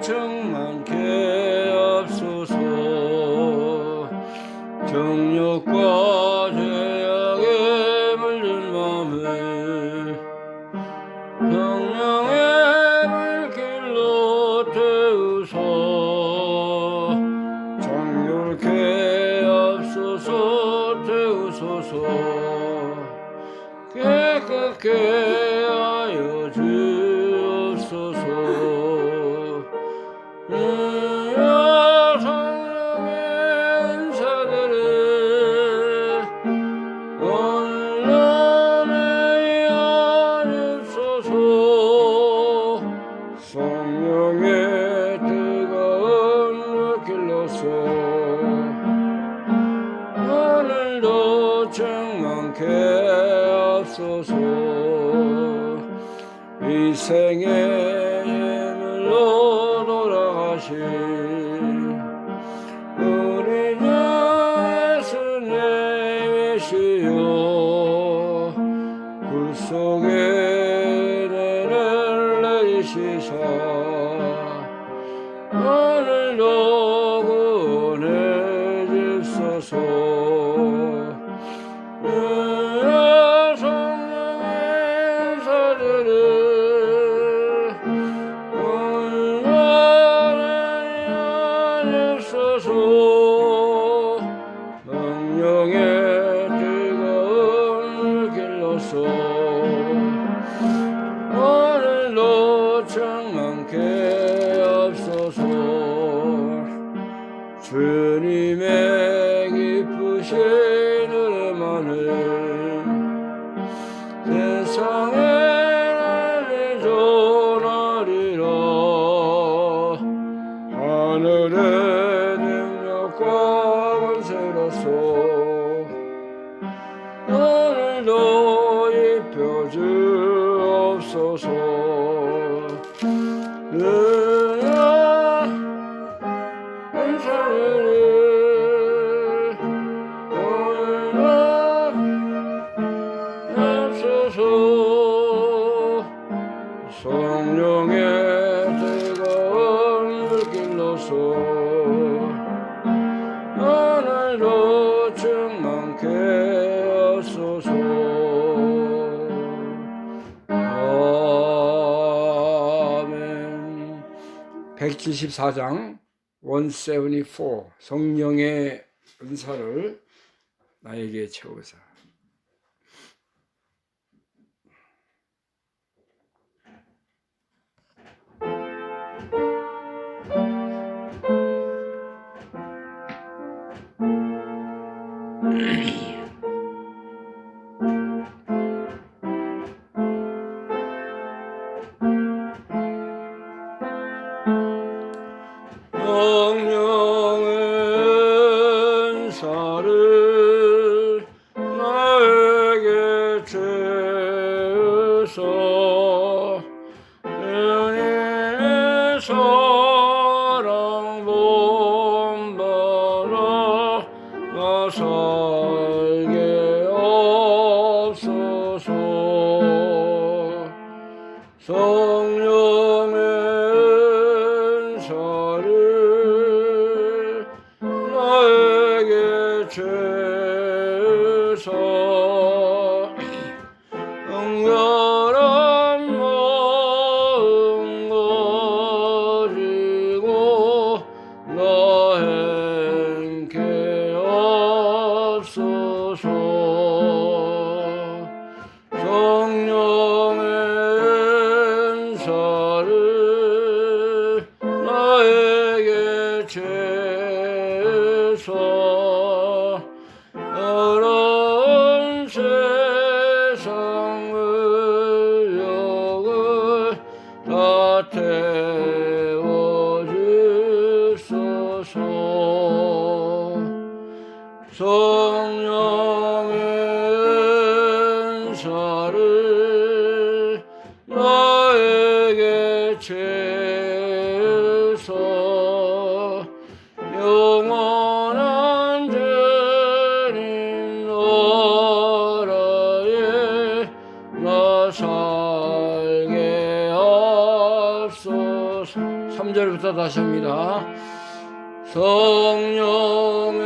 충만케 하옵소서. 정욕과 죄악에 물든 맘을 성령의 불길로 태우소. 정욕케 하옵소서. 태우소서. 깨끗게 하여 주옵소서. 성령의 은사들을 온전히 하옵소서. 성령의 뜨거운 불길로서 오늘도 충만케 하옵소서. 이 생의 예물로 돌아가신 우리 주 예수님이시여, 구속의 은혜를 내리시사 오늘도 구원해 주소서. 성령의 뜨거운 길로서 오늘도 충만케 하옵소서. 주님의 기쁘신 은혜만을 세상에 전하리라. 하늘의 능력과 권세로서 오늘도 입혀 주옵소서. 은사를 오늘도 하옵소서. 성령의 뜨거운 불길로서 오늘도 충만케 하옵소서. 아멘. 174장 174 성령의 은사를 나에게 채우사. 성령의 은사를 나에게 주소서. 주님의 사랑 본받아 나 살게 하옵소서. 성령의 은사를 나에게 주소서. 응결한 마음 가지고 나 행케 하옵소서. 성령의 은사를 나에게 주소서. 어려운 세상 물욕을 다 태워주소서. 성령의 은사를 나에게 주소서. 영원한 3절부터 다시 합니다. 성령의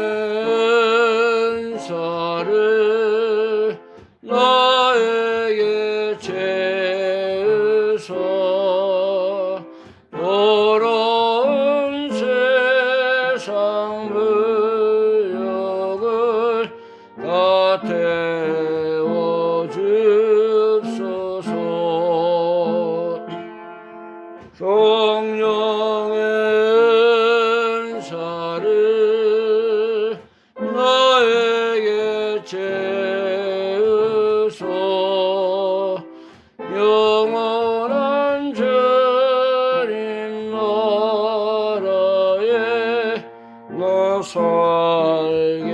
은사를 나에게 채우소. 더러운 세상 물욕을 다 태워주소서. 성령의 은사를 나에게 채우소. 영원한 주님 나라에 나 살게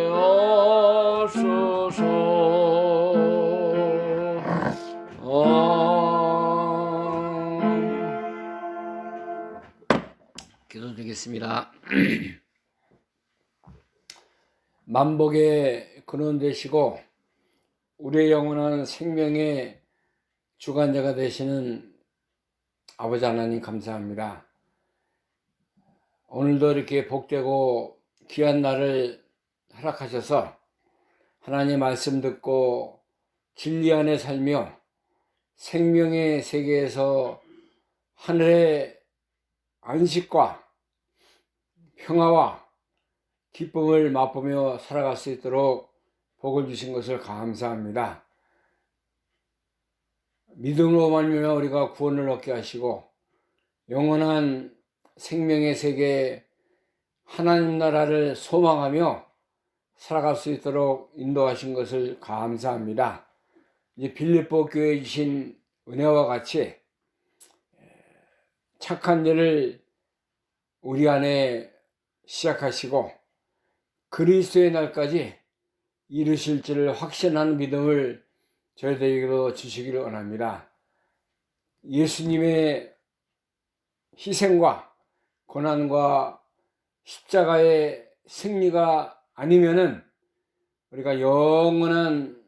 하소서. 기도드리겠습니다. 만복의 근원 되시고 우리의 영원한 생명의 주관자가 되시는 아버지 하나님 감사합니다. 오늘도 이렇게 복되고 귀한 날을 허락하셔서 하나님의 말씀 듣고 진리 안에 살며 생명의 세계에서 하늘의 안식과 평화와 기쁨을 맛보며 살아갈 수 있도록 복을 주신 것을 감사합니다. 믿음으로 말미암아 우리가 구원을 얻게 하시고 영원한 생명의 세계에 하나님 나라를 소망하며 살아갈 수 있도록 인도하신 것을 감사합니다. 이제 빌립보 교회에 주신 은혜와 같이 착한 일을 우리 안에 시작하시고 그리스도의 날까지 이루실 줄을 확신하는 믿음을 저희들에게도 주시기를 원합니다. 예수님의 희생과 고난과 십자가의 승리가 아니면은 우리가 영원한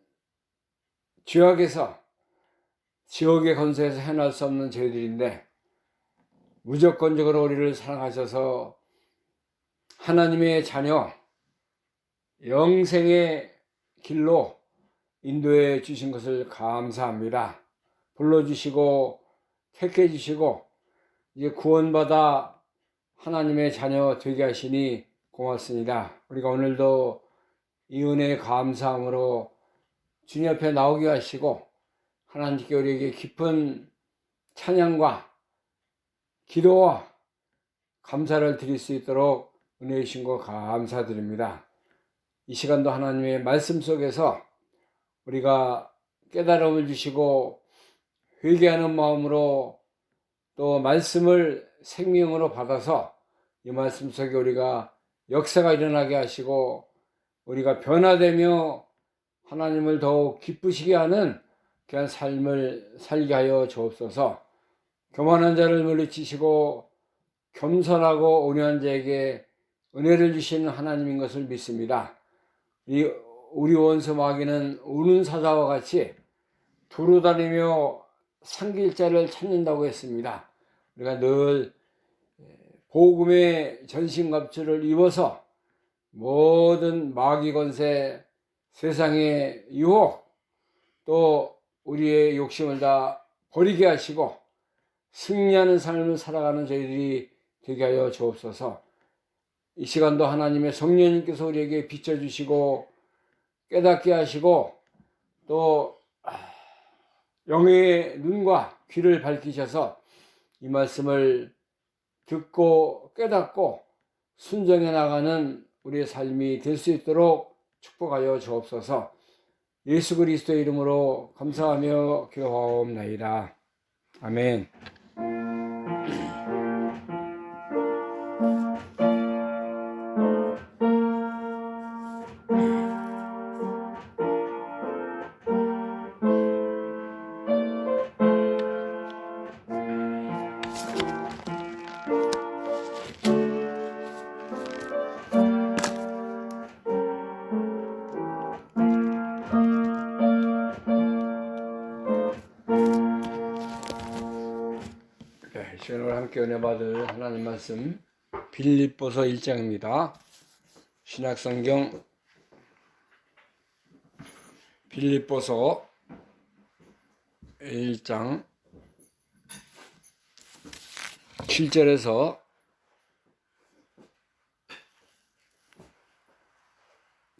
죄악에서 지옥의 권세에서 헤어날 수 없는 저희들인데 무조건적으로 우리를 사랑하셔서 하나님의 자녀 영생의 길로 인도해 주신 것을 감사합니다. 불러주시고 택해 주시고 이제 구원받아 하나님의 자녀 되게 하시니 고맙습니다. 우리가 오늘도 이 은혜에 감사함으로 주님 앞에 나오게 하시고 하나님께 우리에게 깊은 찬양과 기도와 감사를 드릴 수 있도록 은혜 주신 것 감사드립니다. 이 시간도 하나님의 말씀 속에서 우리가 깨달음을 주시고 회개하는 마음으로 또 말씀을 생명으로 받아서 이 말씀 속에 우리가 역사가 일어나게 하시고 우리가 변화되며 하나님을 더욱 기쁘시게 하는 그런 삶을 살게 하여 주옵소서. 교만한 자를 물리치시고 겸손하고 온유한 자에게 은혜를 주시는 하나님인 것을 믿습니다. 우리 원수 마귀는 우는 사자와 같이 두루다니며 삼킬 자를 찾는다고 했습니다. 우리가 늘 복음의 전신갑주를 입어서 모든 마귀 권세, 세상의 유혹, 또 우리의 욕심을 다 버리게 하시고 승리하는 삶을 살아가는 저희들이 되게 하여 주옵소서. 이 시간도 하나님의 성령님께서 우리에게 비춰주시고 깨닫게 하시고 또 영의 눈과 귀를 밝히셔서 이 말씀을 듣고 깨닫고 순종해 나가는 우리의 삶이 될 수 있도록 축복하여 주옵소서. 예수 그리스도의 이름으로 감사하며 기도하옵나이다. 아멘. 함께 은혜 받을 하나님 말씀 빌립보서 1장입니다. 신약성경 빌립보서 1장 7절에서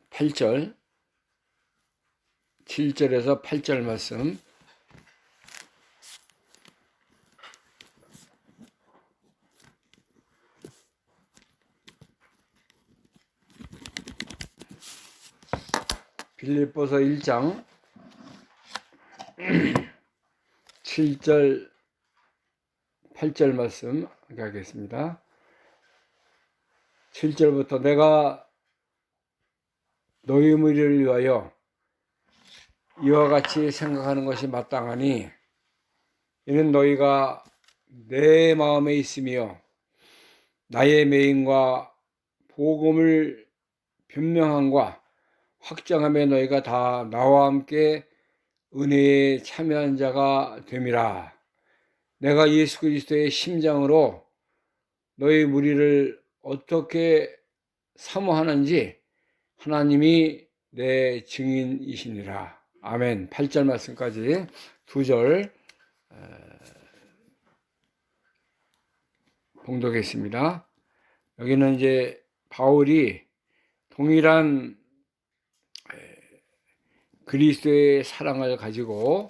8절 7절에서 8절 말씀 빌립보서 1장 7절 8절 말씀 하겠습니다. 7절부터 내가 너희 무리를 위하여 이와 같이 생각하는 것이 마땅하니 이는 너희가 내 마음에 있으며 나의 매임과 복음을 변명함과 확정함에 너희가 다 나와 함께 은혜에 참여한 자가 됨이라. 내가 예수 그리스도의 심장으로 너희 무리를 어떻게 사모하는지 하나님이 내 증인이시니라. 아멘. 8절 말씀까지 2절 봉독했습니다. 여기는 이제 바울이 동일한 그리스도의 사랑을 가지고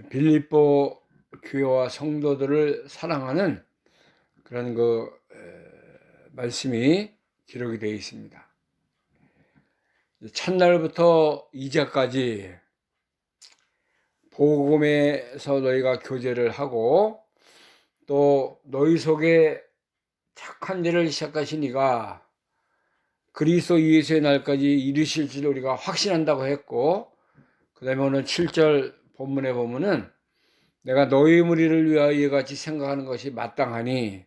빌립보 교회와 성도들을 사랑하는 그런 말씀이 기록이 되어 있습니다. 첫날부터 이제까지 복음에서 너희가 교제를 하고 또 너희 속에 착한 일을 시작하신 이가 그리스도 예수의 날까지 이르실 줄 우리가 확신한다고 했고, 그 다음에 오늘 7절 본문에 보면은 내가 너희 무리를 위하여 이같이 생각하는 것이 마땅하니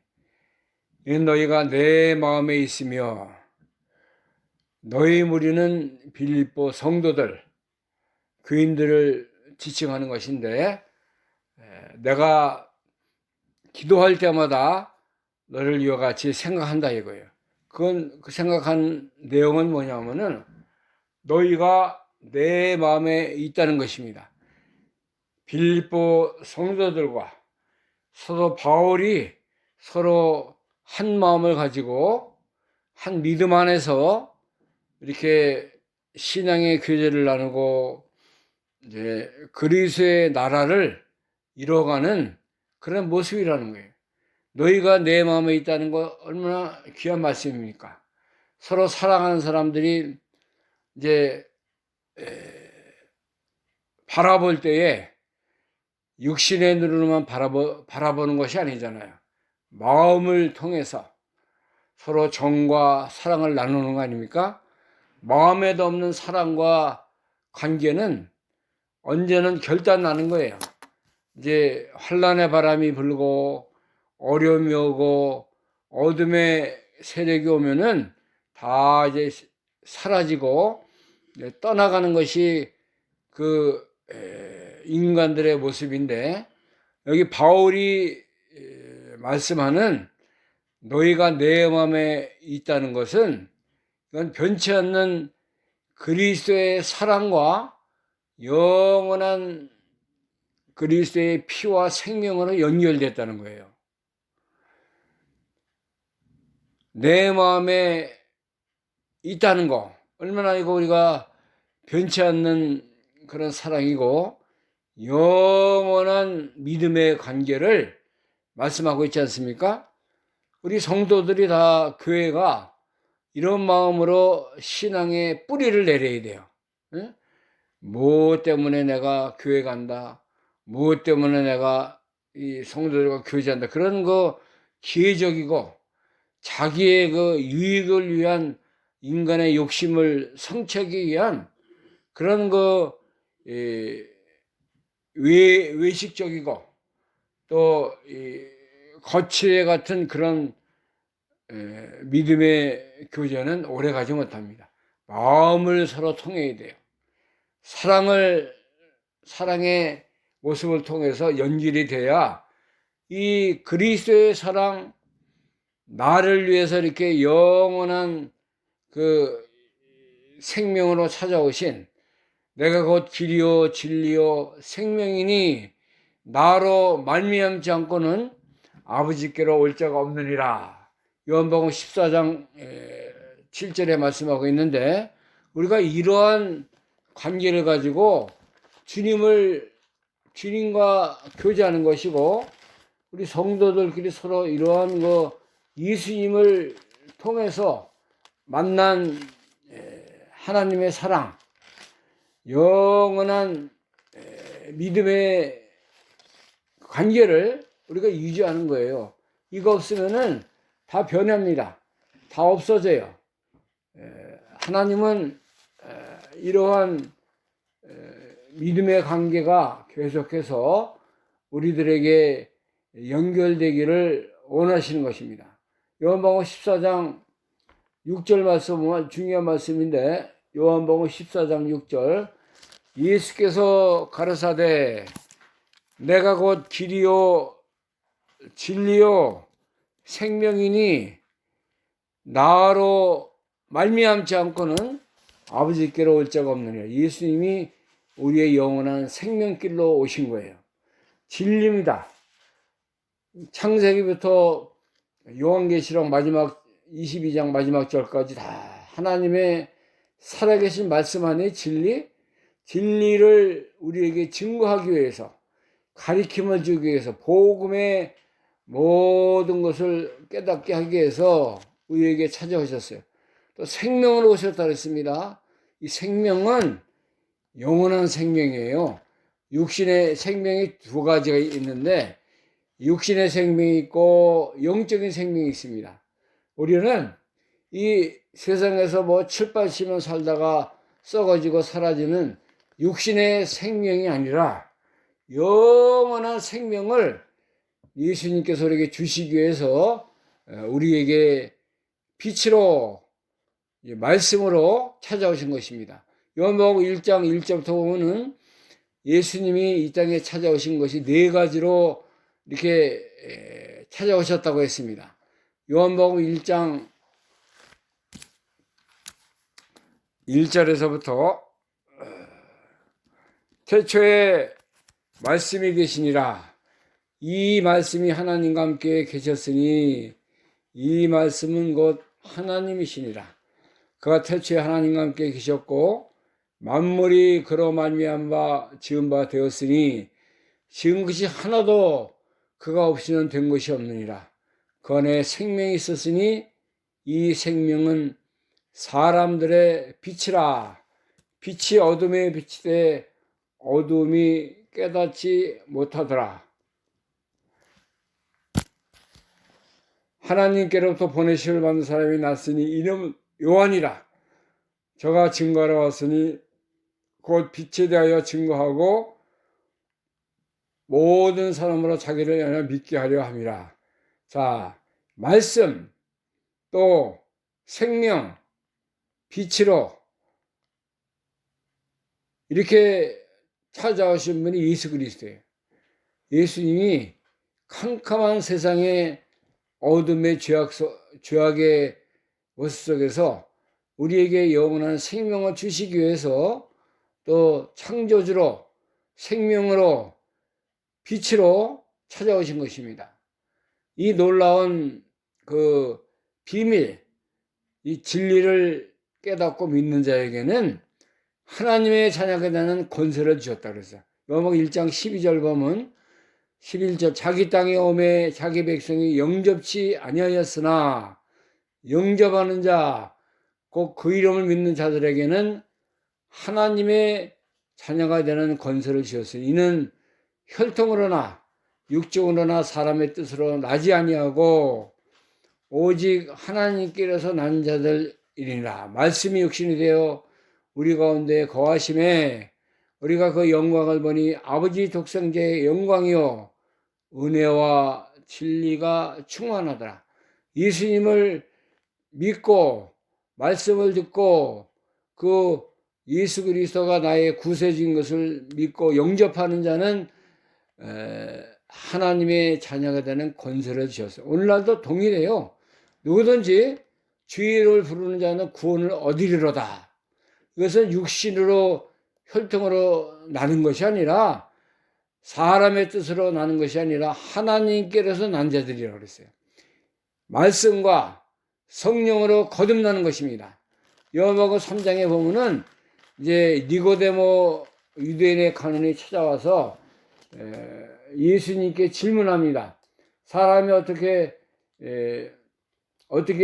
이는 너희가 내 마음에 있으며 너희 무리는 빌립보 성도들, 교인들을 지칭하는 것인데 내가 기도할 때마다 너를 이와 같이 생각한다 이거예요. 그 생각한 내용은 뭐냐면은 너희가 내 마음에 있다는 것입니다. 빌립보 성도들과 서로 바울이 서로 한 마음을 가지고 한 믿음 안에서 이렇게 신앙의 교제를 나누고 이제 그리스도의 나라를 이뤄가는 그런 모습이라는 거예요. 너희가 내 마음에 있다는 거 얼마나 귀한 말씀입니까? 서로 사랑하는 사람들이 이제 바라볼 때에 육신의 눈으로만 바라보는 것이 아니잖아요. 마음을 통해서 서로 정과 사랑을 나누는 거 아닙니까? 마음에도 없는 사랑과 관계는 언제는 결단나는 거예요. 이제 환난의 바람이 불고 어려움이 오고 어둠의 세력이 오면은 다 이제 사라지고 떠나가는 것이 그 인간들의 모습인데, 여기 바울이 말씀하는 너희가 내 마음에 있다는 것은 이건 변치 않는 그리스도의 사랑과 영원한 그리스도의 피와 생명으로 연결됐다는 거예요. 내 마음에 있다는 거 얼마나 이거 우리가 변치 않는 그런 사랑이고 영원한 믿음의 관계를 말씀하고 있지 않습니까? 우리 성도들이 다 교회가 이런 마음으로 신앙의 뿌리를 내려야 돼요. 응? 뭐 때문에 내가 교회 간다, 뭐 때문에 내가 이 성도들과 교제한다, 그런 거 기회적이고 자기의 그 유익을 위한 인간의 욕심을 성취하기 위한 그런 거 외식적이고 또 거칠애 같은 그런 믿음의 교제는 오래 가지 못합니다. 마음을 서로 통해야 돼요. 사랑의 모습을 통해서 연결이 돼야 이 그리스도의 사랑, 나를 위해서 이렇게 영원한 그 생명으로 찾아오신 내가 곧 길이요 진리요 생명이니 나로 말미암지 않고는 아버지께로 올 자가 없느니라. 요한복음 14장 7절에 말씀하고 있는데, 우리가 이러한 관계를 가지고 주님과 교제하는 것이고, 우리 성도들끼리 서로 이러한 예수님을 통해서 만난 하나님의 사랑, 영원한 믿음의 관계를 우리가 유지하는 거예요. 이거 없으면은 다 변합니다. 다 없어져요. 하나님은 이러한 믿음의 관계가 계속해서 우리들에게 연결되기를 원하시는 것입니다. 요한복음 14장 6절 말씀은 중요한 말씀인데, 요한복음 14장 6절, 예수께서 가르사대 내가 곧 길이요 진리요 생명이니 나로 말미암지 않고는 아버지께로 올 자가 없느니라. 예수님이 우리의 영원한 생명길로 오신 거예요. 진리입니다. 창세기부터 요한계시록 마지막 22장 마지막 절까지 다 하나님의 살아계신 말씀 안에 진리를 우리에게 증거하기 위해서, 가리킴을 주기 위해서, 복음의 모든 것을 깨닫게 하기 위해서 우리에게 찾아오셨어요. 또 생명으로 오셨다 그랬습니다. 이 생명은 영원한 생명이에요. 육신의 생명이 두 가지가 있는데, 육신의 생명이 있고 영적인 생명이 있습니다. 우리는 이 세상에서 7, 80년 살다가 썩어지고 사라지는 육신의 생명이 아니라 영원한 생명을 예수님께서 우리에게 주시기 위해서 우리에게 빛으로, 말씀으로 찾아오신 것입니다. 요한복음 1장 1절부터 보면은 예수님이 이 땅에 찾아오신 것이 네 가지로 이렇게 찾아오셨다고 했습니다. 요한복음 1장 1절에서부터 태초에 말씀이 계시니라. 이 말씀이 하나님과 함께 계셨으니 이 말씀은 곧 하나님이시니라. 그가 태초에 하나님과 함께 계셨고 만물이 그로 말미암아 지은 바 되었으니 지은 것이 하나도 그가 없이는 된 것이 없느니라. 그 안에 생명이 있었으니 이 생명은 사람들의 빛이라. 빛이 어둠에 비치되 어둠이 깨닫지 못하더라. 하나님께로부터 보내심을 받는 사람이 났으니 이름 요한이라. 저가 증거하러 왔으니 곧 빛에 대하여 증거하고 모든 사람으로 자기를 연하 믿게 하려 함이라. 자, 말씀, 또 생명, 빛으로 이렇게 찾아오신 분이 예수 그리스도예요. 예수님이 캄캄한 세상의 어둠의 죄악의 모습 속에서 우리에게 영원한 생명을 주시기 위해서 또 창조주로, 생명으로, 빛으로 찾아오신 것입니다. 이 놀라운 그 비밀, 이 진리를 깨닫고 믿는 자에게는 하나님의 자녀가 되는 권세를 주셨다 그랬어요. 요한복음 1장 12절 보면 11절, 자기 땅에 오매 자기 백성이 영접치 아니하였으나 영접하는 자, 곧 그 이름을 믿는 자들에게는 하나님의 자녀가 되는 권세를 주셨으니 이는 혈통으로나 육적으로나 사람의 뜻으로 나지 아니하고 오직 하나님께로서 난 자들이니라. 말씀이 육신이 되어 우리 가운데 거하심에 우리가 그 영광을 보니 아버지 독생자의 영광이요 은혜와 진리가 충만하더라. 예수님을 믿고 말씀을 듣고 그 예수 그리스도가 나의 구세주인 것을 믿고 영접하는 자는 하나님의 자녀가 되는 권세를 주셨어요. 오늘날도 동일해요. 누구든지 주의를 부르는 자는 구원을 얻으리로다. 이것은 육신으로 혈통으로 나는 것이 아니라 사람의 뜻으로 나는 것이 아니라 하나님께로서 난 자들이라고 그랬어요. 말씀과 성령으로 거듭나는 것입니다. 요한복음 3장에 보면은 이제 니고데모 유대인의 간원이 찾아와서 예수님께 질문합니다. 사람이 어떻게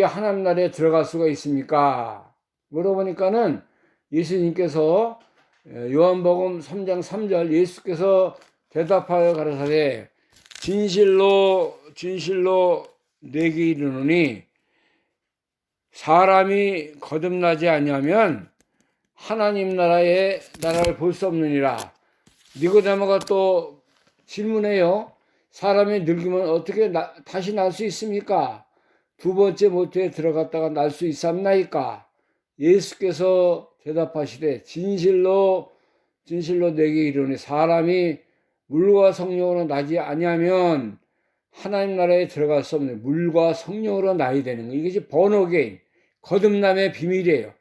하나님 나라에 들어갈 수가 있습니까? 물어보니까는 예수님께서 요한복음 3장 3절 예수께서 대답하여 가라사대 진실로 진실로 내게 이르노니 사람이 거듭나지 아니하면 하나님 나라를 볼 수 없느니라. 니고데모가 또 질문해요. 사람이 늙으면 어떻게 다시 날 수 있습니까? 두 번째 모태에 들어갔다가 날 수 있었나이까? 예수께서 대답하시되 진실로 진실로 내게 이르노니 사람이 물과 성령으로 나지 아니하면 하나님 나라에 들어갈 수 없는 물과 성령으로 나야 되는 거. 이것이 번호게임, 거듭남의 비밀이에요.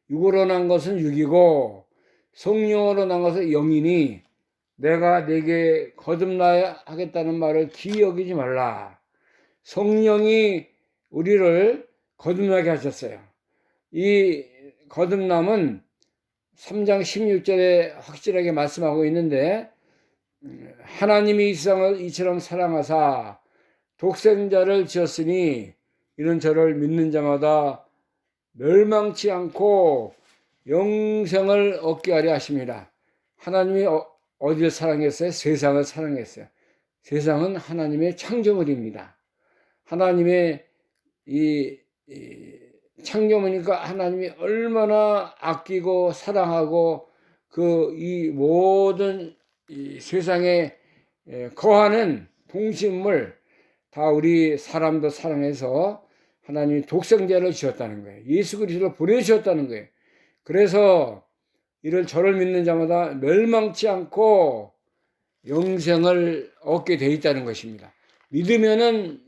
육으로 난 것은 육이고 성령으로 난 것은 영이니 내가 내게 거듭나야 하겠다는 말을 기억이지 말라. 성령이 우리를 거듭나게 하셨어요. 이 거듭남은 3장 16절에 확실하게 말씀하고 있는데 하나님이 이 세상을 이처럼 사랑하사 독생자를 지었으니 이는 저를 믿는 자마다 멸망치 않고 영생을 얻게 하려 하십니다. 하나님이 어디를 사랑했어요? 세상을 사랑했어요. 세상은 하나님의 창조물입니다. 하나님의 이 창조물이니까 하나님이 얼마나 아끼고 사랑하고 이 모든 이 세상에 거하는 동식물 다 우리 사람도 사랑해서 하나님이 독생자를 주셨다는 거예요. 예수 그리스도를 보내주셨다는 거예요. 그래서 저를 믿는 자마다 멸망치 않고 영생을 얻게 되어 있다는 것입니다. 믿으면은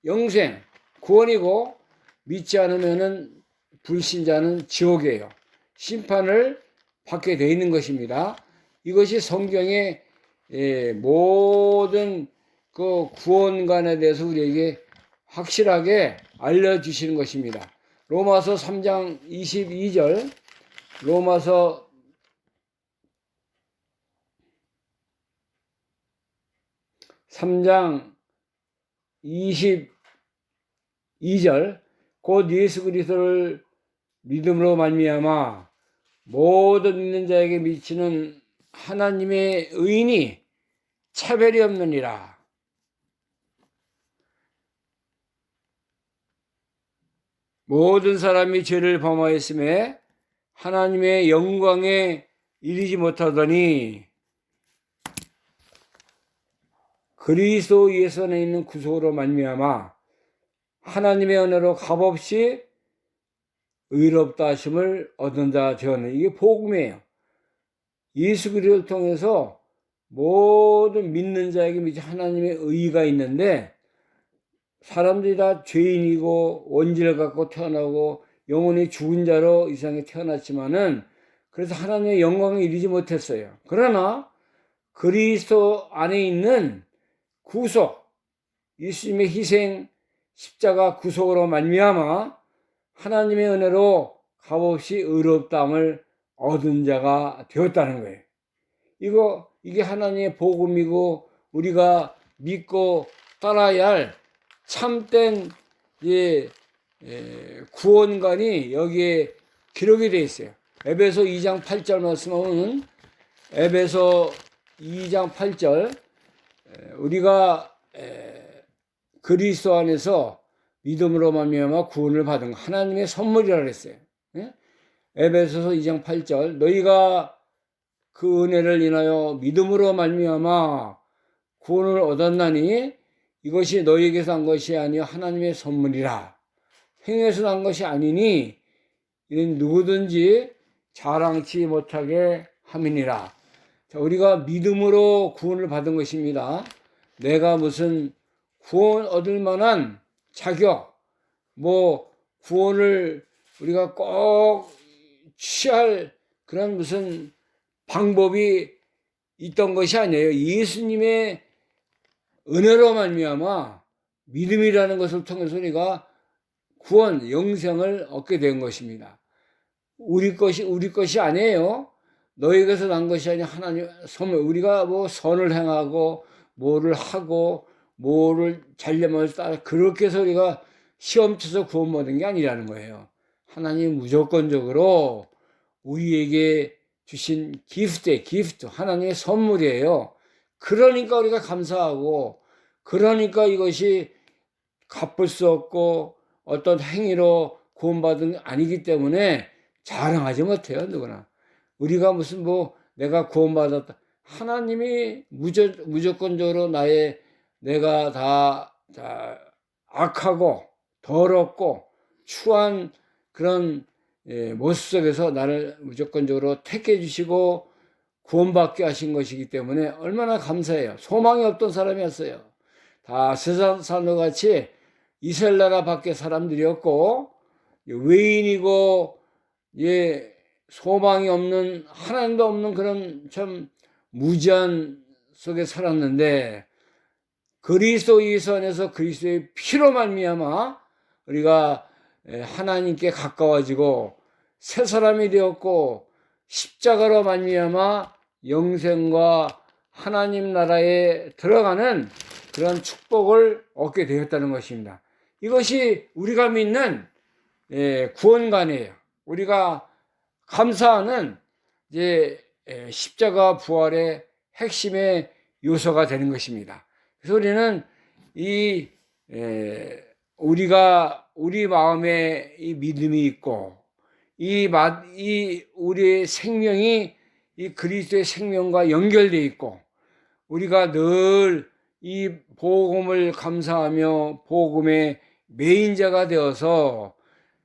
영생, 구원이고 믿지 않으면은 불신자는 지옥이에요. 심판을 받게 되어 있는 것입니다. 이것이 성경의 모든 그 구원관에 대해서 우리에게 확실하게 알려주시는 것입니다. 로마서 3장 22절, 로마서 3장 22절, 곧 예수 그리스도를 믿음으로 말미암아 모든 믿는 자에게 미치는 하나님의 의인이 차별이 없느니라. 모든 사람이 죄를 범하였음에 하나님의 영광에 이르지 못하더니 그리스도 예수 안에 있는 구속으로 말미암아 하나님의 은혜로 값없이 의롭다 하심을 얻은 자 되었네. 이게 복음이에요. 예수 그리스도를 통해서 모든 믿는 자에게 미치 하나님의 의의가 있는데 사람들이 다 죄인이고 원죄를 갖고 태어나고 영원히 죽은 자로 이 세상에 태어났지만은 그래서 하나님의 영광에 이르지 못했어요. 그러나 그리스도 안에 있는 구속, 예수님의 희생, 십자가 구속으로 말미암아 하나님의 은혜로 값없이 의롭다함을 얻은 자가 되었다는 거예요. 이게 하나님의 복음이고 우리가 믿고 따라야 할 참된 구원관이 여기에 기록이 되어 있어요. 에베소 2장 8절 말씀은 에베소 2장 8절 우리가 그리스도 안에서 믿음으로 말미암아 구원을 받은 하나님의 선물이라 그랬어요. 에베소서 2장 8절 너희가 그 은혜를 인하여 믿음으로 말미암아 구원을 얻었나니 이것이 너희에게서 난 것이 아니요 하나님의 선물이라. 행해서 난 것이 아니니 이는 누구든지 자랑치 못하게 함이니라. 자, 우리가 믿음으로 구원을 받은 것입니다. 내가 무슨 구원 얻을 만한 자격, 뭐 구원을 우리가 꼭 취할 그런 무슨 방법이 있던 것이 아니에요. 예수님의 은혜로 말미암아 믿음이라는 것을 통해서 우리가 구원, 영생을 얻게 된 것입니다. 우리 것이 아니에요. 너희에게서 난 것이 아니라 하나님 선물. 우리가 뭐 선을 행하고 뭐를 하고 뭐를 잘려면 따라 그렇게 해서 우리가 시험 쳐서 구원 받은 게 아니라는 거예요. 하나님 무조건적으로 우리에게 주신 기프트, 하나님의 선물이에요. 그러니까 우리가 감사하고, 그러니까 이것이 갚을 수 없고 어떤 행위로 구원받은 게 아니기 때문에 자랑하지 못해요, 누구나. 우리가 무슨 뭐 내가 구원받았다. 하나님이 무조건적으로 내가 다 악하고 더럽고 추한 그런 모습 속에서 나를 무조건적으로 택해 주시고 구원받게 하신 것이기 때문에 얼마나 감사해요. 소망이 없던 사람이었어요. 다 세상 사람과 같이 이스라엘 나라 밖에 사람들이었고 외인이고 소망이 없는 하나님도 없는 그런 참 무지한 속에 살았는데 그리스도 예수 안에서 그리스도의 피로 말미암아 우리가 하나님께 가까워지고 새 사람이 되었고 십자가로 말미암아 영생과 하나님 나라에 들어가는 그런 축복을 얻게 되었다는 것입니다. 이것이 우리가 믿는 구원관이에요. 우리가 감사하는 십자가 부활의 핵심의 요소가 되는 것입니다. 그래서 우리는 우리 마음에 이 믿음이 있고 우리의 생명이 이 그리스도의 생명과 연결되어 있고 우리가 늘 이 복음을 감사하며 복음의 매인자가 되어서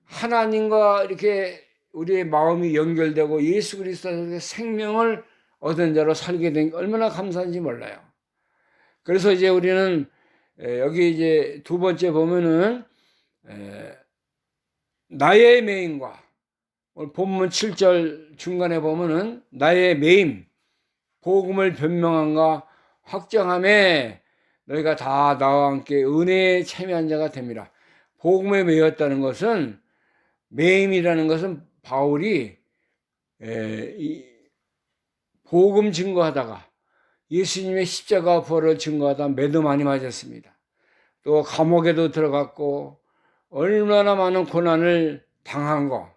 하나님과 이렇게 우리의 마음이 연결되고 예수 그리스도의 생명을 얻은 자로 살게 된 게 얼마나 감사한지 몰라요. 그래서 이제 우리는 여기 이제 두 번째 보면은 나의 매임과 오늘 본문 7절 중간에 보면은 나의 매임 복음을 변명함과 확정함에 너희가 다 나와 함께 은혜에 참여한 자가 됩니다. 복음에 매였다는 것은 매임이라는 것은 바울이 복음 증거하다가 예수님의 십자가 부활을 증거하다 매도 많이 맞았습니다. 또 감옥에도 들어갔고 얼마나 많은 고난을 당한 거.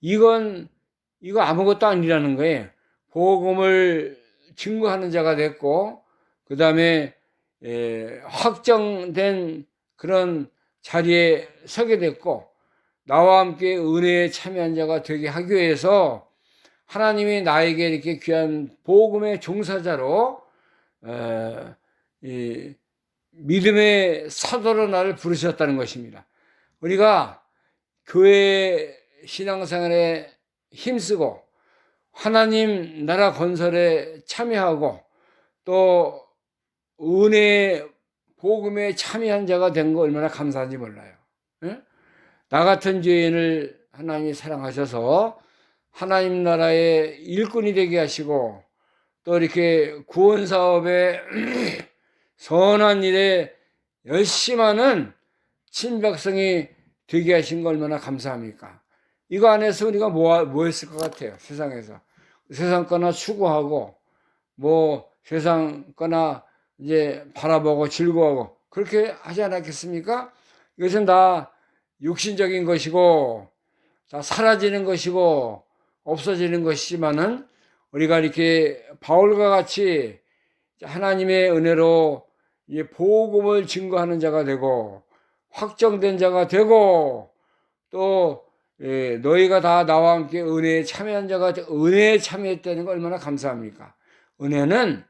이거 아무것도 아니라는 거예요. 복음을 증거하는 자가 됐고 그 다음에 확정된 그런 자리에 서게 됐고 나와 함께 은혜에 참여한 자가 되게 하기 위해서 하나님이 나에게 이렇게 귀한 복음의 종사자로 믿음의 사도로 나를 부르셨다는 것입니다. 우리가 교회 신앙생활에 힘쓰고 하나님 나라 건설에 참여하고 또 은혜 복음에 참여한 자가 된 거 얼마나 감사한지 몰라요. 나 같은 죄인을 하나님이 사랑하셔서 하나님 나라의 일꾼이 되게 하시고 또 이렇게 구원 사업에 선한 일에 열심히 하는 친백성이 되게 하신 거 얼마나 감사합니까? 이거 안에서 우리가 뭐 했을 것 같아요? 세상에서 세상 거나 추구하고 뭐 세상 거나 이제 바라보고 즐거워하고 그렇게 하지 않았겠습니까? 이것은 다 육신적인 것이고 다 사라지는 것이고 없어지는 것이지만은 우리가 이렇게 바울과 같이 하나님의 은혜로 복음을 증거하는 자가 되고 확정된 자가 되고 또 너희가 다 나와 함께 은혜에 참여한 자가 은혜에 참여했다는 거 얼마나 감사합니까? 은혜는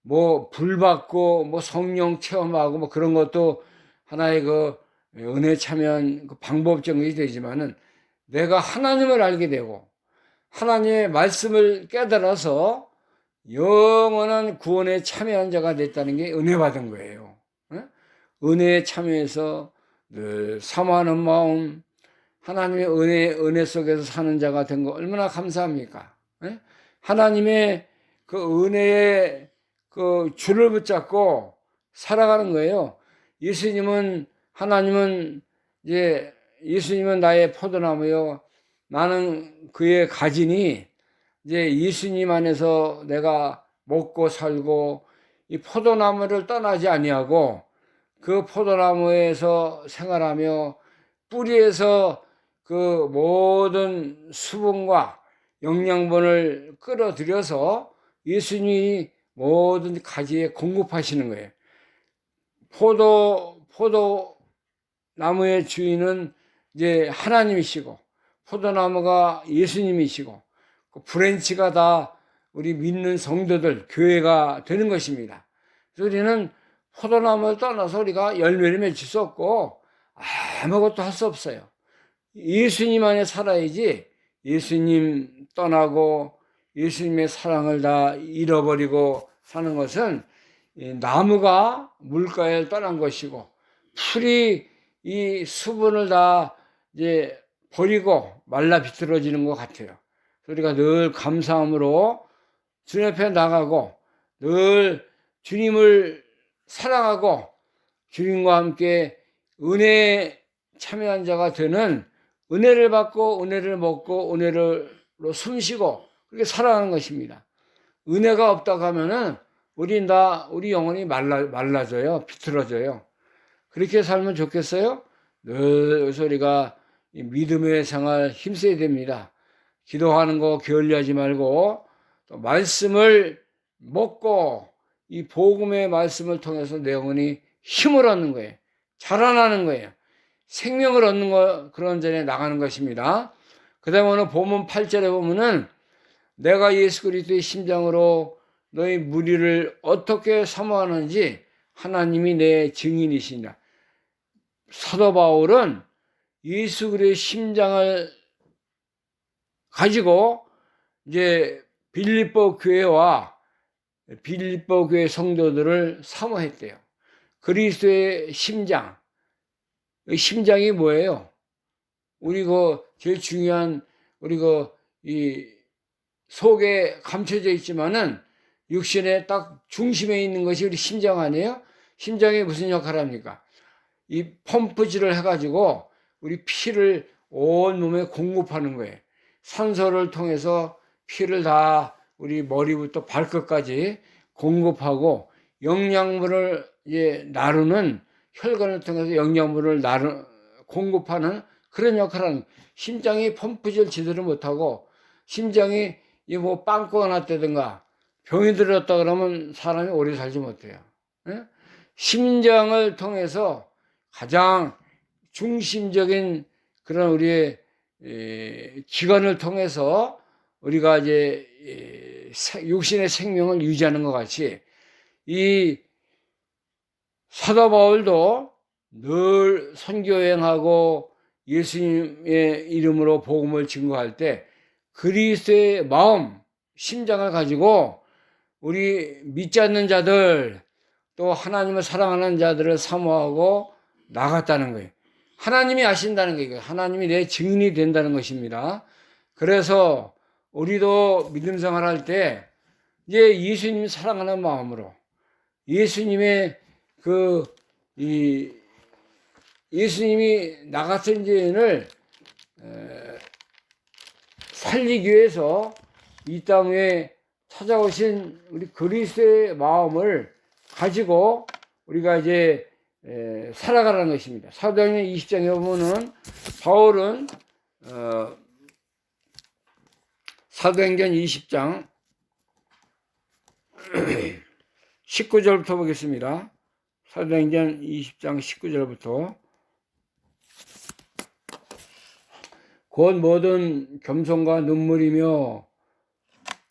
뭐 불 받고 뭐 성령 체험하고 뭐 그런 것도 하나의 그 은혜 참여한 그 방법적이 되지만은 내가 하나님을 알게 되고 하나님의 말씀을 깨달아서 영원한 구원에 참여한 자가 됐다는 게 은혜 받은 거예요. 은혜에 참여해서 늘 사모하는 마음, 하나님의 은혜 속에서 사는 자가 된 거 얼마나 감사합니까? 하나님의 그 은혜의 그 줄을 붙잡고 살아가는 거예요. 하나님은 이제 예수님은 나의 포도나무요, 나는 그의 가지니, 이제 예수님 안에서 내가 먹고 살고 이 포도나무를 떠나지 아니하고 그 포도나무에서 생활하며 뿌리에서 그 모든 수분과 영양분을 끌어들여서 예수님이 모든 가지에 공급하시는 거예요. 포도나무의 주인은 이제 하나님이시고 포도나무가 예수님이시고 그 브랜치가 다 우리 믿는 성도들, 교회가 되는 것입니다. 그래서 우리는 포도나무를 떠나서 우리가 열매를 맺을 수 없고 아무것도 할 수 없어요. 예수님 안에 살아야지. 예수님 떠나고 예수님의 사랑을 다 잃어버리고 사는 것은 나무가 물가에 떠난 것이고 풀이 이 수분을 다 이제 버리고 말라 비틀어지는 것 같아요. 우리가 늘 감사함으로 주님 앞에 나가고 늘 주님을 사랑하고 주님과 함께 은혜에 참여한 자가 되는, 은혜를 받고 은혜를 먹고 은혜로 숨쉬고 그렇게 살아가는 것입니다. 은혜가 없다고 하면은 우리 영혼이 말라져요. 비틀어져요. 그렇게 살면 좋겠어요? 늘 우리가 믿음의 생활 힘써야 됩니다. 기도하는 거 게을리하지 말고 또 말씀을 먹고 이 복음의 말씀을 통해서 내 영혼이 힘을 얻는 거예요. 자라나는 거예요. 생명을 얻는 거, 그런 전에 나가는 것입니다. 그 다음에 오늘 본문 8절에 보면은 내가 예수 그리스도의 심장으로 너희 무리를 어떻게 사모하는지 하나님이 내 증인이시니라. 사도 바울은 예수 그리스도의 심장을 가지고 이제 빌립보 교회 성도들을 사모했대요. 그리스도의 심장. 심장이 뭐예요? 우리 제일 중요한 우리 이 속에 감춰져 있지만은 육신의 딱 중심에 있는 것이 우리 심장 아니에요? 심장이 무슨 역할을 합니까? 이 펌프질을 해가지고 우리 피를 온 몸에 공급하는 거예요. 산소를 통해서 피를 다 우리 머리부터 발끝까지 공급하고 영양분을 나르는, 혈관을 통해서 영양분을 공급하는 그런 역할을 하는, 심장이 펌프질 제대로 못하고 심장이 빵꾸가 났다든가 병이 들었다 그러면 사람이 오래 살지 못해요. 심장을 통해서 가장 중심적인 그런 우리의 기관을 통해서 우리가 육신의 생명을 유지하는 것 같이 이 사도 바울도 늘 선교여행하고 예수님의 이름으로 복음을 증거할 때 그리스도의 마음, 심장을 가지고 우리 믿지 않는 자들, 또 하나님을 사랑하는 자들을 사모하고 나갔다는 거예요. 하나님이 아신다는 거예요. 하나님이 내 증인이 된다는 것입니다. 그래서 우리도 믿음 생활할 때 이제 예수님 사랑하는 마음으로 예수님의 예수님이 나 같은 죄인을 살리기 위해서 이 땅에 찾아오신 우리 그리스도의 마음을 가지고 우리가 이제 살아가라는 것입니다. 사도행전 20장에 보면은 바울은 사도행전 20장 19절부터 보겠습니다. 사도행전 20장 19절부터 곧 모든 겸손과 눈물이며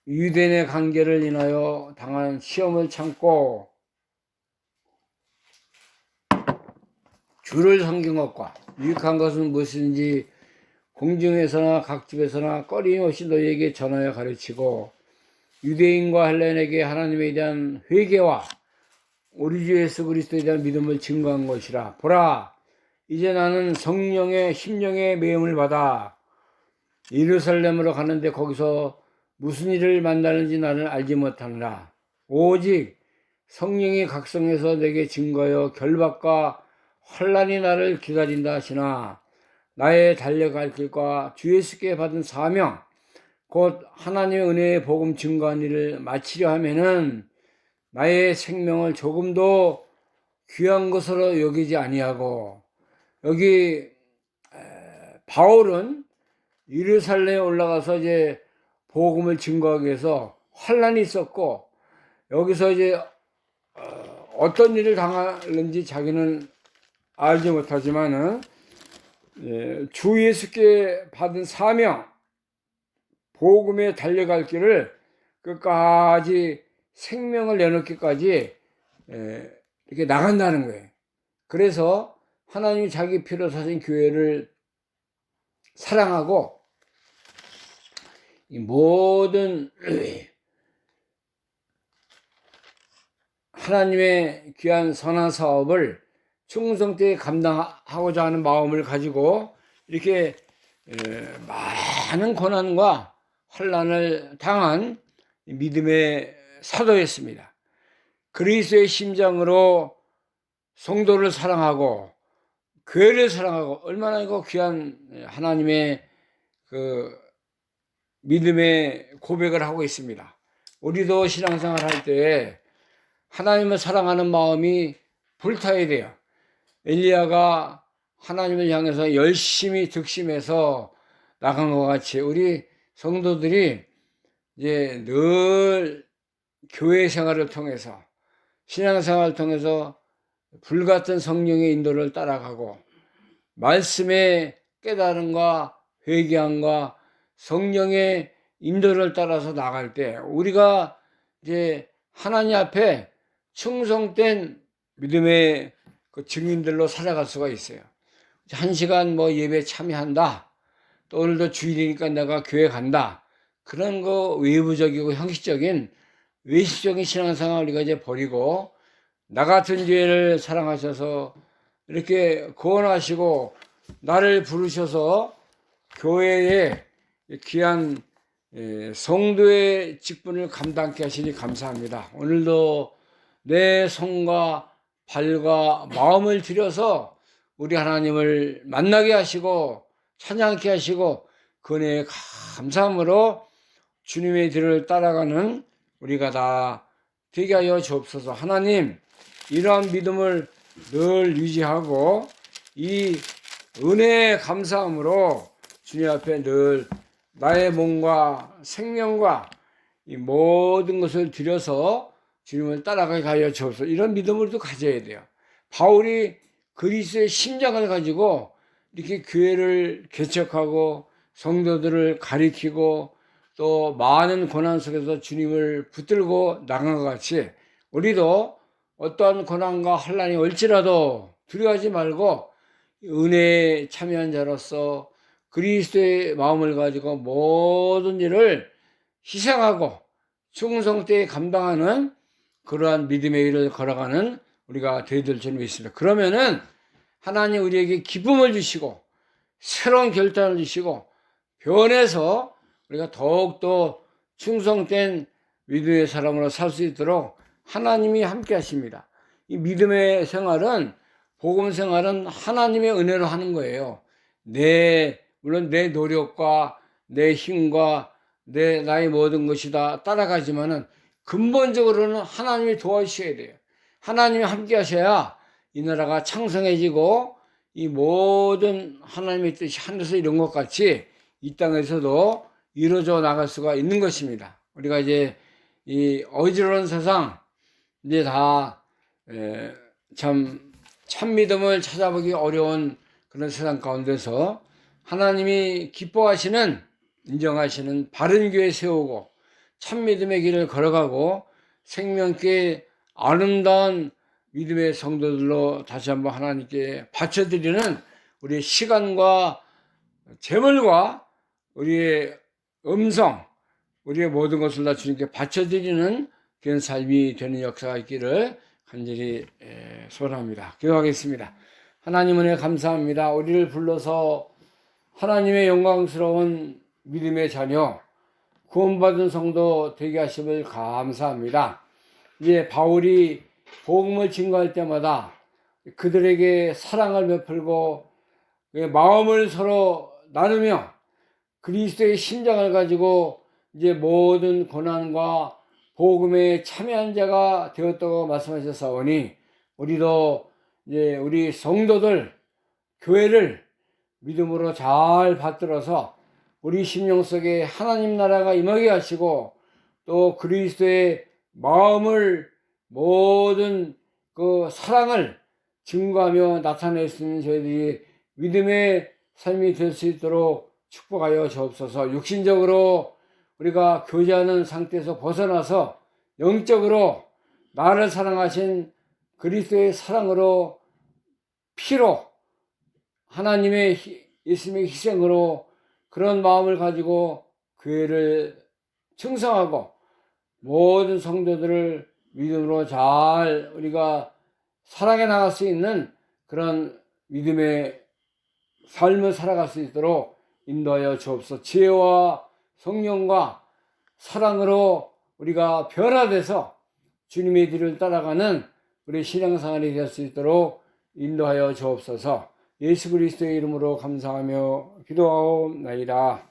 유대인의 관계를 인하여 당한 시험을 참고 주를 섬긴 것과 유익한 것은 무엇인지 공중에서나 각 집에서나 꺼림없이 너희에게 전하여 가르치고 유대인과 헬레인에게 하나님에 대한 회개와 우리 주 예수 그리스도에 대한 믿음을 증거한 것이라. 보라, 이제 나는 성령의 심령의 매음을 받아 예루살렘으로 가는데 거기서 무슨 일을 만나는지 나는 알지 못하느라. 오직 성령이 각성해서 내게 증거하여 결박과 환난이 나를 기다린다 하시나, 나의 달려갈 길과 주 예수께 받은 사명 곧 하나님의 은혜의 복음 증거한 일을 마치려 하면은 나의 생명을 조금도 귀한 것으로 여기지 아니하고. 여기 바울은 예루살렘에 올라가서 이제 복음을 증거하기 위해서 환난이 있었고, 여기서 이제 어떤 일을 당하는지 자기는 알지 못하지만은 주 예수께 받은 사명, 복음에 달려갈 길을 끝까지 생명을 내놓기까지 이렇게 나간다는 거예요. 그래서 하나님이 자기 피로 사신 교회를 사랑하고 이 모든 하나님의 귀한 선한 사업을 충성되게 감당하고자 하는 마음을 가지고 이렇게 많은 고난과 환난을 당한 믿음의 사도였습니다. 그리스도의 심장으로 성도를 사랑하고 교회를 사랑하고, 얼마나 이거 귀한 하나님의 그 믿음의 고백을 하고 있습니다. 우리도 신앙생활 할 때 하나님을 사랑하는 마음이 불타야 돼요. 엘리야가 하나님을 향해서 열심히 득심해서 나간 것 같이 우리 성도들이 이제 늘 교회 생활을 통해서, 신앙생활을 통해서 불같은 성령의 인도를 따라가고 말씀의 깨달음과 회개함과 성령의 인도를 따라서 나갈 때 우리가 이제 하나님 앞에 충성된 믿음의 그 증인들로 살아갈 수가 있어요. 1시간 뭐 예배 참여한다, 또 오늘도 주일이니까 내가 교회 간다, 그런 거 외부적이고 형식적인 외식적인 신앙생활 우리가 이제 버리고, 나 같은 죄를 사랑하셔서 이렇게 구원하시고 나를 부르셔서 교회에 귀한 성도의 직분을 감당케 하시니 감사합니다. 오늘도 내 손과 발과 마음을 들여서 우리 하나님을 만나게 하시고 찬양케 하시고 그 은혜에 감사함으로 주님의 뒤를 따라가는 우리가 다 되게 하여 주옵소서. 하나님, 이러한 믿음을 늘 유지하고 이 은혜에 감사함으로 주님 앞에 늘 나의 몸과 생명과 이 모든 것을 들여서 주님을 따라가게 하여 주옵소서. 이런 믿음을 또 가져야 돼요. 바울이 그리스도의 심장을 가지고 이렇게 교회를 개척하고 성도들을 가리키고 또 많은 고난 속에서 주님을 붙들고 나간 것 같이 우리도 어떠한 고난과 환난이 올지라도 두려워하지 말고 은혜에 참여한 자로서 그리스도의 마음을 가지고 모든 일을 희생하고 충성되게 감당하는 그러한 믿음의 일을 걸어가는 우리가 되어야 줄 믿습니다. 그러면은 하나님 우리에게 기쁨을 주시고 새로운 결단을 주시고 변해서 우리가 더욱더 충성된 믿음의 사람으로 살 수 있도록 하나님이 함께 하십니다. 이 믿음의 생활은, 복음 생활은 하나님의 은혜로 하는 거예요. 물론 내 노력과 내 힘과 나의 모든 것이 다 따라가지만은 근본적으로는 하나님이 도와주셔야 돼요. 하나님이 함께 하셔야 이 나라가 창성해지고 이 모든 하나님의 뜻이 하늘에서 이룬 것 같이 이 땅에서도 이루어져 나갈 수가 있는 것입니다. 우리가 이제 이 어지러운 세상, 이제 다 참 믿음을 찾아보기 어려운 그런 세상 가운데서 하나님이 기뻐하시는, 인정하시는 바른 교회 세우고 참 믿음의 길을 걸어가고 생명께 아름다운 믿음의 성도들로 다시 한번 하나님께 바쳐드리는 우리의 시간과 재물과 우리의 음성, 우리의 모든 것을 다 주님께 바쳐드리는 그런 삶이 되는 역사가 있기를 간절히 소원합니다. 기도하겠습니다. 하나님 은혜 감사합니다. 우리를 불러서 하나님의 영광스러운 믿음의 자녀, 구원받은 성도 되게 하심을 감사합니다. 이제 바울이 복음을 증거할 때마다 그들에게 사랑을 베풀고 마음을 서로 나누며 그리스도의 심장을 가지고 이제 모든 고난과 복음에 참여한 자가 되었다고 말씀하셨사오니 우리도 이제 우리 성도들 교회를 믿음으로 잘 받들어서 우리 심령 속에 하나님 나라가 임하게 하시고 또 그리스도의 마음을 모든 그 사랑을 증거하며 나타낼 수 있는 저희들이 믿음의 삶이 될 수 있도록 축복하여 주옵소서. 육신적으로 우리가 교제하는 상태에서 벗어나서 영적으로 나를 사랑하신 그리스도의 사랑으로 피로 하나님의 예수님의 희생으로 그런 마음을 가지고 교회를 충성하고 모든 성도들을 믿음으로 잘 우리가 사랑해 나갈 수 있는 그런 믿음의 삶을 살아갈 수 있도록 인도하여 주옵소서. 지혜와 성령과 사랑으로 우리가 변화돼서 주님의 뒤를 따라가는 우리 신앙생활이 될 수 있도록 인도하여 주옵소서. 예수 그리스도의 이름으로 감사하며 기도하옵나이다.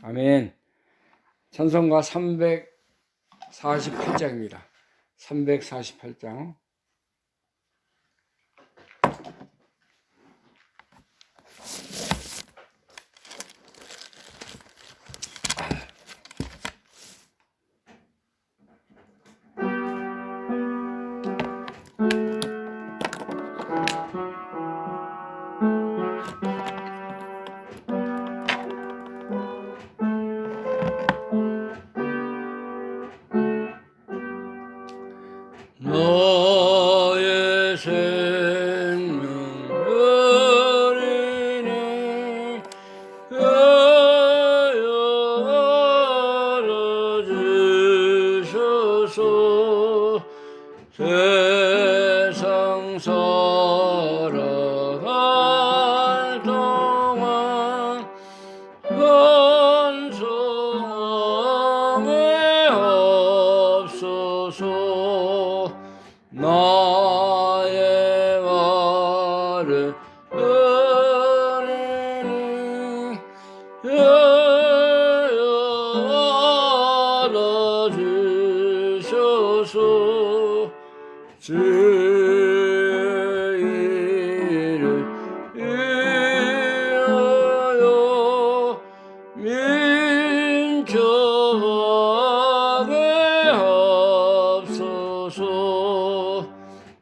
아멘. 찬송가 348장입니다. 348장. 너의 생명 어린이 알아주셔서 세상 살아갈 동안 번성함에 없어서 나의 말을 어린이 알아주셔서 주의 이름 위하여 민족에 없어서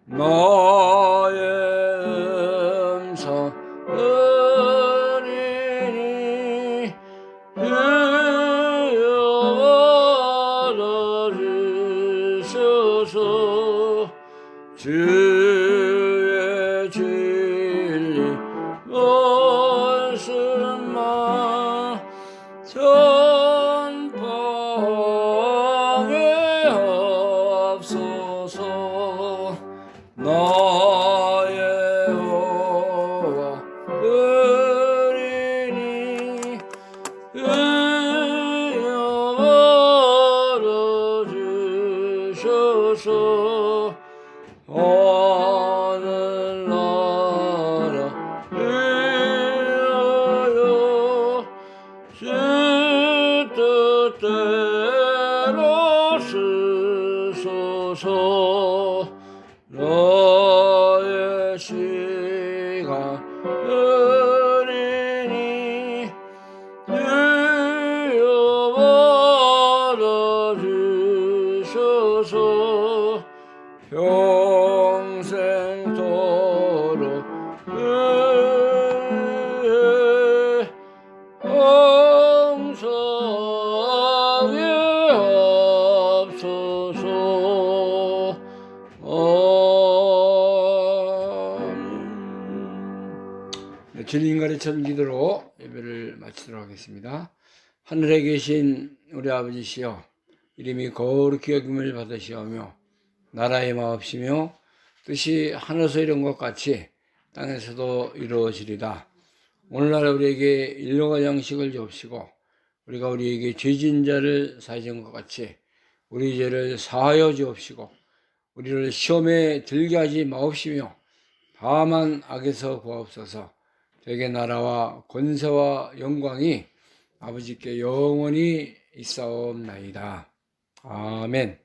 나의 음성 어린이 알아주셔서 주의 진리 말씀만 전파하게 없어서 나의 여호와 어린이 알아주셔서 하늘나라 위하여 주 뜻대로 쓰소서. 너의 시간 어린이 주여 알아주셔서 평생토록 항상에 없소서. 아멘. 주님 가르쳐 기도로 예배를 마치도록 하겠습니다. 하늘에 계신 우리 아버지시여, 이름이 거룩히 여김을 받으시오며 나라의 마옵시며 뜻이 하늘에서 이룬 것 같이 땅에서도 이루어지리다. 오늘날 우리에게 일용할 양식을 주옵시고 우리가 우리에게 죄진 자를 사하신 것 같이 우리 죄를 사하여 주옵시고 우리를 시험에 들게 하지 마옵시며 다만 악에서 구하옵소서. 되게 나라와 권세와 영광이 아버지께 영원히 있사옵나이다. 아멘.